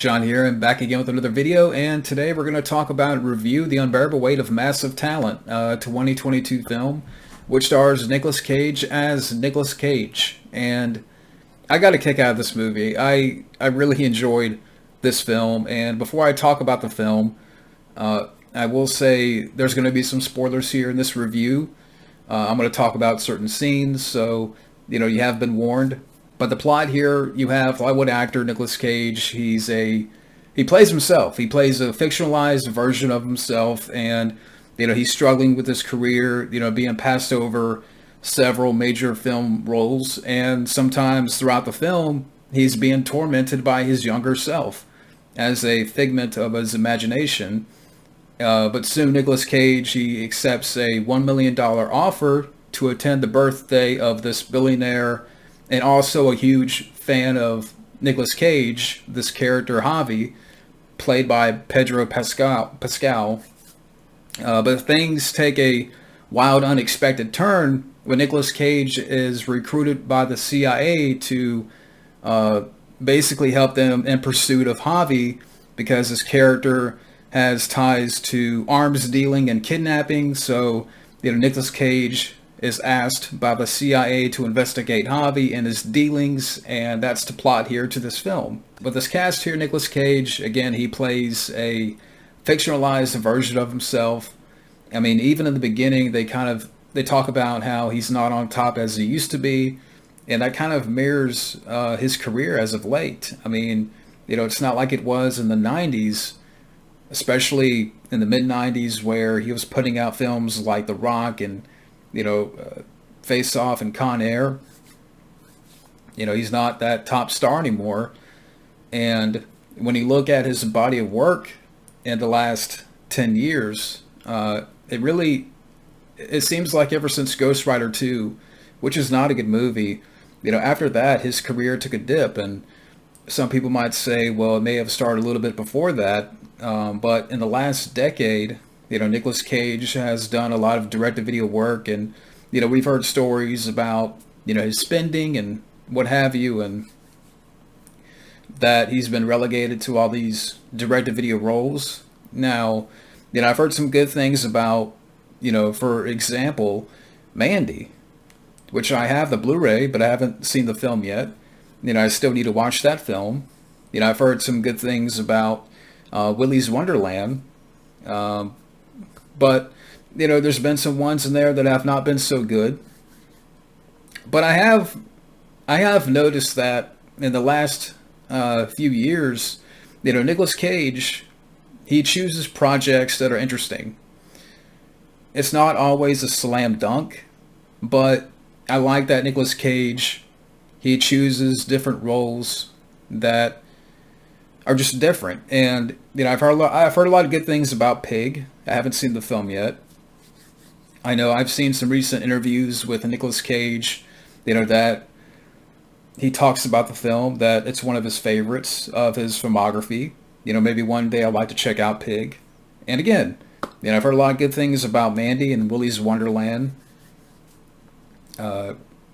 John here, and back again with another video, and today we're going to talk about and review The Unbearable Weight of Massive Talent, 2022 film, which stars Nicolas Cage as Nicolas Cage. And I got a kick out of this movie. I really enjoyed this film, and before I talk about the film, I will say there's going to be some spoilers here in this review. I'm going to talk about certain scenes, so you have been warned. But the plot here, you have Hollywood actor Nicolas Cage. He plays himself. He plays a fictionalized version of himself, and he's struggling with his career. Being passed over several major film roles, and sometimes throughout the film, he's being tormented by his younger self as a figment of his imagination. But soon, Nicolas Cage he accepts a $1 million offer to attend the birthday of this billionaire. And also a huge fan of Nicolas Cage, this character Javi, played by Pedro Pascal. But things take a wild, unexpected turn when Nicolas Cage is recruited by the CIA to basically help them in pursuit of Javi, because his character has ties to arms dealing and kidnapping. So, Nicolas Cage is asked by the CIA to investigate Javi and his dealings, and that's the plot here to this film. But this cast here, Nicolas Cage, again, he plays a fictionalized version of himself. I mean, even in the beginning, they talk about how he's not on top as he used to be, and that kind of mirrors his career as of late. I mean, it's not like it was in the 90s, especially in the mid-90s, where he was putting out films like The Rock and Face Off and Con Air. He's not that top star anymore. And when you look at his body of work in the last 10 years, it seems like ever since Ghost Rider 2, which is not a good movie, after that, his career took a dip. And some people might say, well, it may have started a little bit before that. But in the last decade, Nicolas Cage has done a lot of direct-to-video work, and, we've heard stories about, his spending and what have you, and that he's been relegated to all these direct-to-video roles. Now, I've heard some good things about, for example, Mandy, which I have the Blu-ray, but I haven't seen the film yet. I still need to watch that film. I've heard some good things about Willy's Wonderland. But, there's been some ones in there that have not been so good. But I have noticed that in the last few years, Nicolas Cage, he chooses projects that are interesting. It's not always a slam dunk, but I like that Nicolas Cage, he chooses different roles that are just different. And I've heard a lot of good things about Pig. I haven't seen the film yet. I know I've seen some recent interviews with Nicolas Cage, that he talks about the film, that it's one of his favorites of his filmography. Maybe one day I'd like to check out Pig. And again, I've heard a lot of good things about Mandy and Willy's Wonderland,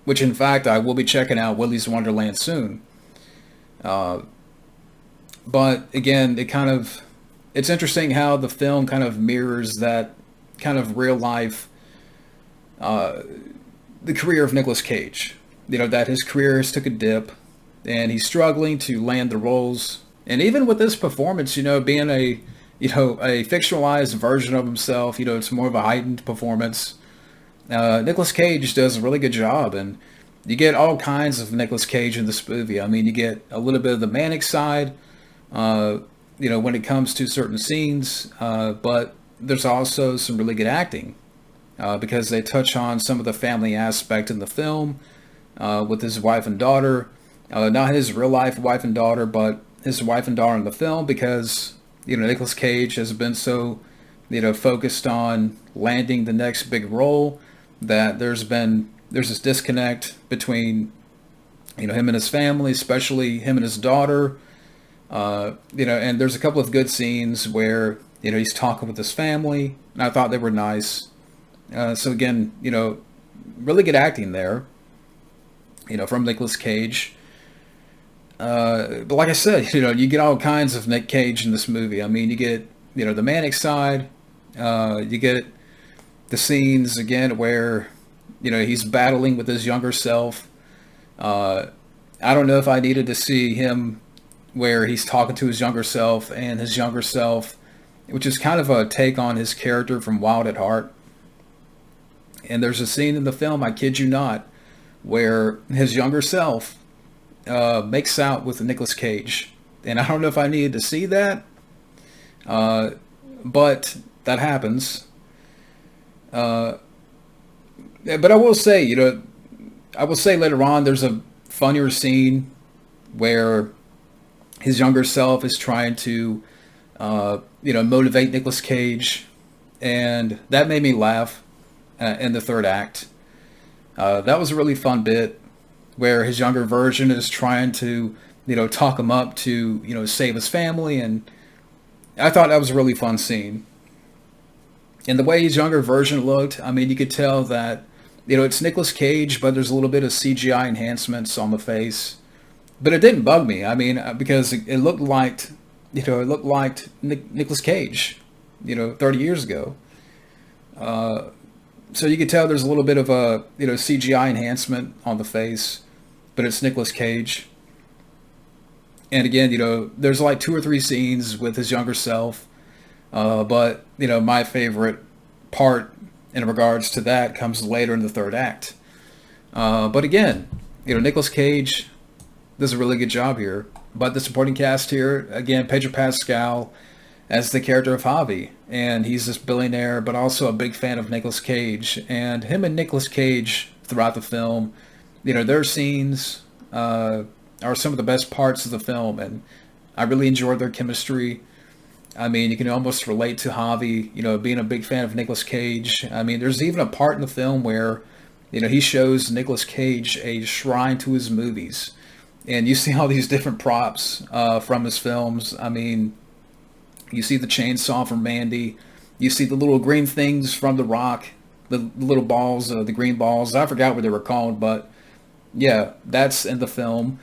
which in fact I will be checking out Willy's Wonderland soon. But again, it's interesting how the film kind of mirrors that kind of real life, the career of Nicolas Cage. That his career has took a dip, and he's struggling to land the roles. And even with this performance, being a fictionalized version of himself, it's more of a heightened performance. Nicolas Cage does a really good job, and you get all kinds of Nicolas Cage in this movie. I mean, you get a little bit of the manic side, when it comes to certain scenes, but there's also some really good acting, because they touch on some of the family aspect in the film, with his wife and daughter, not his real life wife and daughter, but his wife and daughter in the film, because, Nicolas Cage has been so, focused on landing the next big role, that there's this disconnect between, him and his family, especially him and his daughter. And there's a couple of good scenes where, he's talking with his family, and I thought they were nice. So again, really good acting there, from Nicolas Cage. But like I said, you get all kinds of Nick Cage in this movie. I mean, you get, the manic side. You get the scenes again where, he's battling with his younger self. I don't know if I needed to see him where he's talking to his younger self, and his younger self, which is kind of a take on his character from Wild at Heart. And there's a scene in the film, I kid you not, where his younger self makes out with Nicolas Cage. And I don't know if I needed to see that, but that happens. But I will say, later on, there's a funnier scene where his younger self is trying to, motivate Nicolas Cage, and that made me laugh in the third act. That was a really fun bit where his younger version is trying to, talk him up to, save his family, and I thought that was a really fun scene. And the way his younger version looked, I mean, you could tell that, it's Nicolas Cage, but there's a little bit of CGI enhancements on the face. But it didn't bug me. I mean, because it looked like, Nicolas Cage, 30 years ago. So you could tell there's a little bit of a, CGI enhancement on the face, but it's Nicolas Cage. And again, there's like 2 or 3 scenes with his younger self. But, my favorite part in regards to that comes later in the third act. But again, Nicolas Cage does a really good job here. But the supporting cast here, again, Pedro Pascal as the character of Javi. And he's this billionaire, but also a big fan of Nicolas Cage. And him and Nicolas Cage throughout the film, their scenes are some of the best parts of the film. And I really enjoyed their chemistry. I mean, you can almost relate to Javi, being a big fan of Nicolas Cage. I mean, there's even a part in the film where, he shows Nicolas Cage a shrine to his movies. And you see all these different props from his films. I mean, you see the chainsaw from Mandy. You see the little green things from The Rock. The little balls, the green balls. I forgot what they were called, but yeah, that's in the film.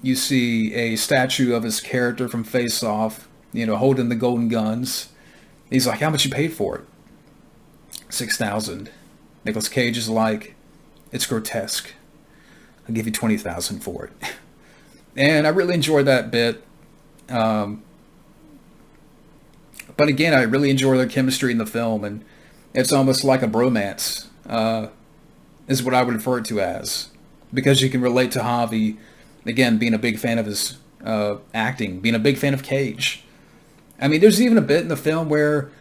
You see a statue of his character from Face Off, holding the golden guns. He's like, how much you paid for it? $6,000. Nicolas Cage is like, it's grotesque. I'll give you $20,000 for it. And I really enjoyed that bit. But again, I really enjoy their chemistry in the film, and it's almost like a bromance, is what I would refer it to as. Because you can relate to Javi, again, being a big fan of his acting, being a big fan of Cage. I mean, there's even a bit in the film where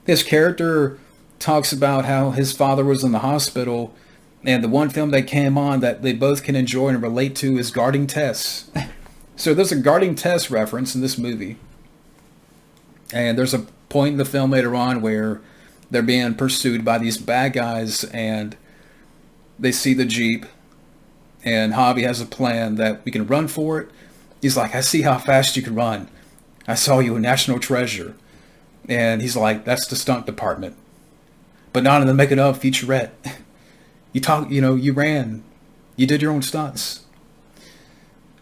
his character talks about how his father was in the hospital, and the one film that came on that they both can enjoy and relate to is Guarding Tess. So there's a Guarding Tess reference in this movie. And there's a point in the film later on where they're being pursued by these bad guys, and they see the Jeep, and Javi has a plan that we can run for it. He's like, I see how fast you can run. I saw you a national treasure. And he's like, that's the stunt department. But not in the making of featurette. You ran. You did your own stunts.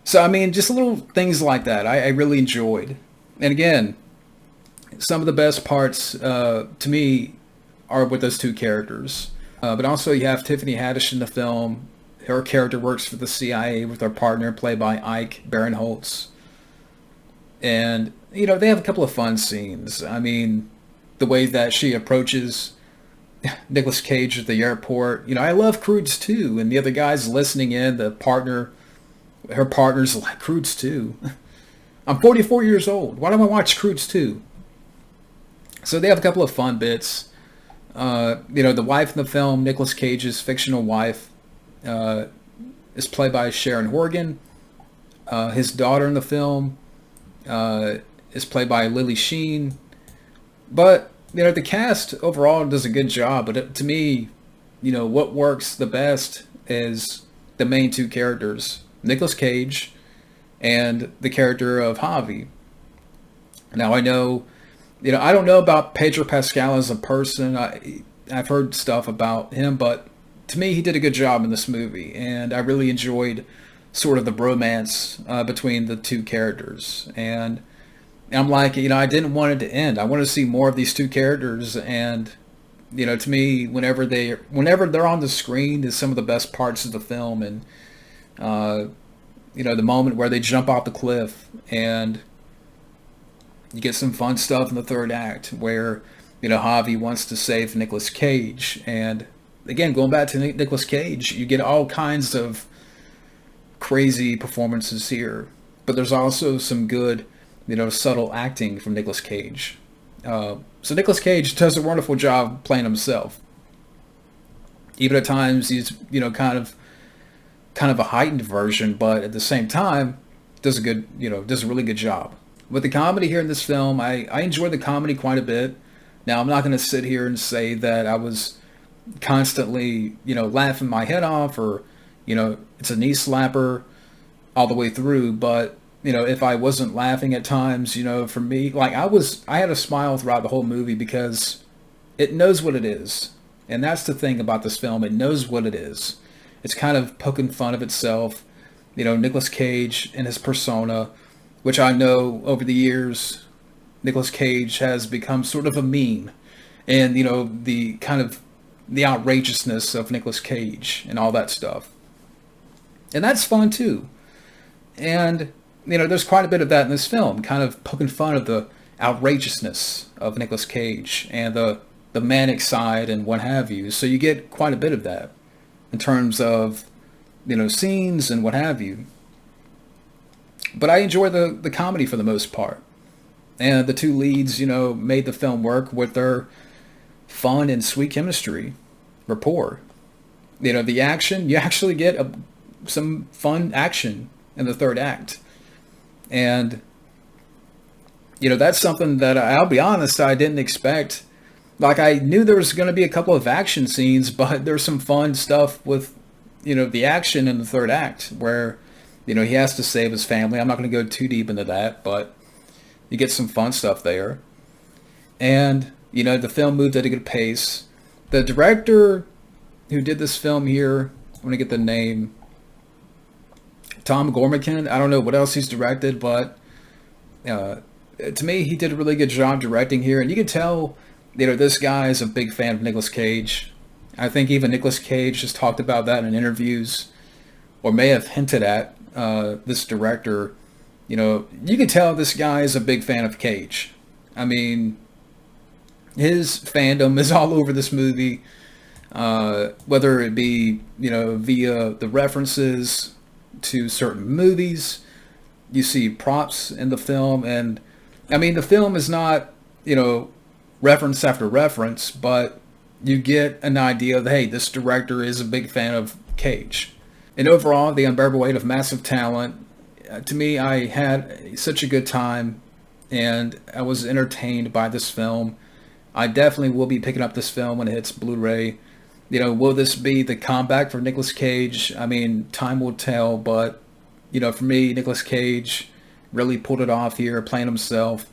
So, I mean, just little things like that I really enjoyed. And again, some of the best parts to me are with those 2 characters. But also you have Tiffany Haddish in the film. Her character works for the CIA with her partner, played by Ike Barinholtz. And, they have a couple of fun scenes. I mean, the way that she approaches Nicolas Cage at the airport. I love Croods 2. And the other guy's listening in, her partner's like, Croods 2? I'm 44 years old. Why don't I watch Croods 2? So they have a couple of fun bits. The wife in the film, Nicolas Cage's fictional wife, is played by Sharon Horgan. His daughter in the film is played by Lily Sheen. But, the cast overall does a good job. But to me, what works the best is the main 2 characters, Nicolas Cage and the character of Javi. Now, I know, I don't know about Pedro Pascal as a person. I've heard stuff about him, but to me, he did a good job in this movie, and I really enjoyed sort of the bromance between the two characters. And I'm like, I didn't want it to end. I want to see more of these two characters. And to me, whenever they're on the screen, is some of the best parts of the film. And the moment where they jump off the cliff, and you get some fun stuff in the third act where Javi wants to save Nicolas Cage. And again, going back to Nicolas Cage, you get all kinds of crazy performances here, but there's also some good subtle acting from Nicolas Cage. So Nicolas Cage does a wonderful job playing himself. Even at times he's kind of a heightened version, but at the same time does a really good job. With the comedy here in this film, I enjoy the comedy quite a bit. Now, I'm not going to sit here and say that I was constantly laughing my head off, or it's a knee slapper all the way through, but if I wasn't laughing at times, for me, like I had a smile throughout the whole movie because it knows what it is. And that's the thing about this film. It knows what it is. It's kind of poking fun of itself. Nicolas Cage and his persona, which I know over the years, Nicolas Cage has become sort of a meme. And, the kind of the outrageousness of Nicolas Cage and all that stuff. And that's fun too. And there's quite a bit of that in this film, kind of poking fun of the outrageousness of Nicolas Cage and the manic side and what have you. So you get quite a bit of that in terms of, scenes and what have you. But I enjoy the comedy for the most part. And the two leads, made the film work with their fun and sweet chemistry, rapport. The action, you actually get some fun action in the third act. And, that's something that I'll be honest, I didn't expect. Like, I knew there was going to be a couple of action scenes, but there's some fun stuff with, the action in the third act where, he has to save his family. I'm not going to go too deep into that, but you get some fun stuff there. And, the film moved at a good pace. The director who did this film here, I'm going to get the name, Tom Gormican. I don't know what else he's directed, but to me, he did a really good job directing here. And you can tell, this guy is a big fan of Nicolas Cage. I think even Nicolas Cage has talked about that in interviews, or may have hinted at this director. You can tell this guy is a big fan of Cage. I mean, his fandom is all over this movie, whether it be, via the references to certain movies. You see props in the film, and I mean, the film is not, reference after reference, but you get an idea that, hey, this director is a big fan of Cage. And overall, The Unbearable Weight of Massive Talent, to me, I had such a good time, and I was entertained by this film. I definitely will be picking up this film when it hits Blu-ray. Will this be the comeback for Nicolas Cage? I mean, time will tell, but, for me, Nicolas Cage really pulled it off here, playing himself.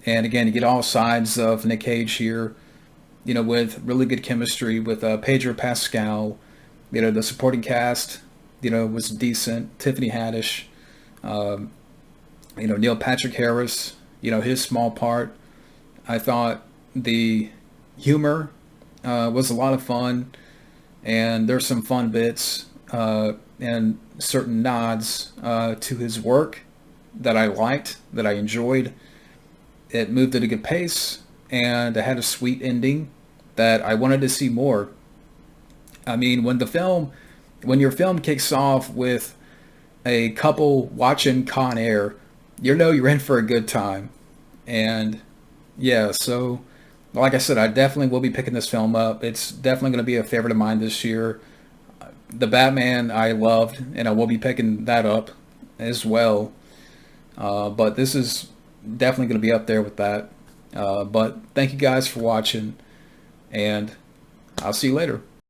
And again, you get all sides of Nick Cage here, with really good chemistry with Pedro Pascal. The supporting cast, was decent. Tiffany Haddish, Neil Patrick Harris, his small part. I thought the humor was a lot of fun, and there's some fun bits and certain nods to his work that I liked, that I enjoyed. It moved at a good pace, and it had a sweet ending that I wanted to see more. I mean, when your film kicks off with a couple watching Con Air, you're in for a good time. And yeah, so like I said, I definitely will be picking this film up. It's definitely going to be a favorite of mine this year. The Batman I loved, and I will be picking that up as well. But this is definitely going to be up there with that. But thank you guys for watching, and I'll see you later.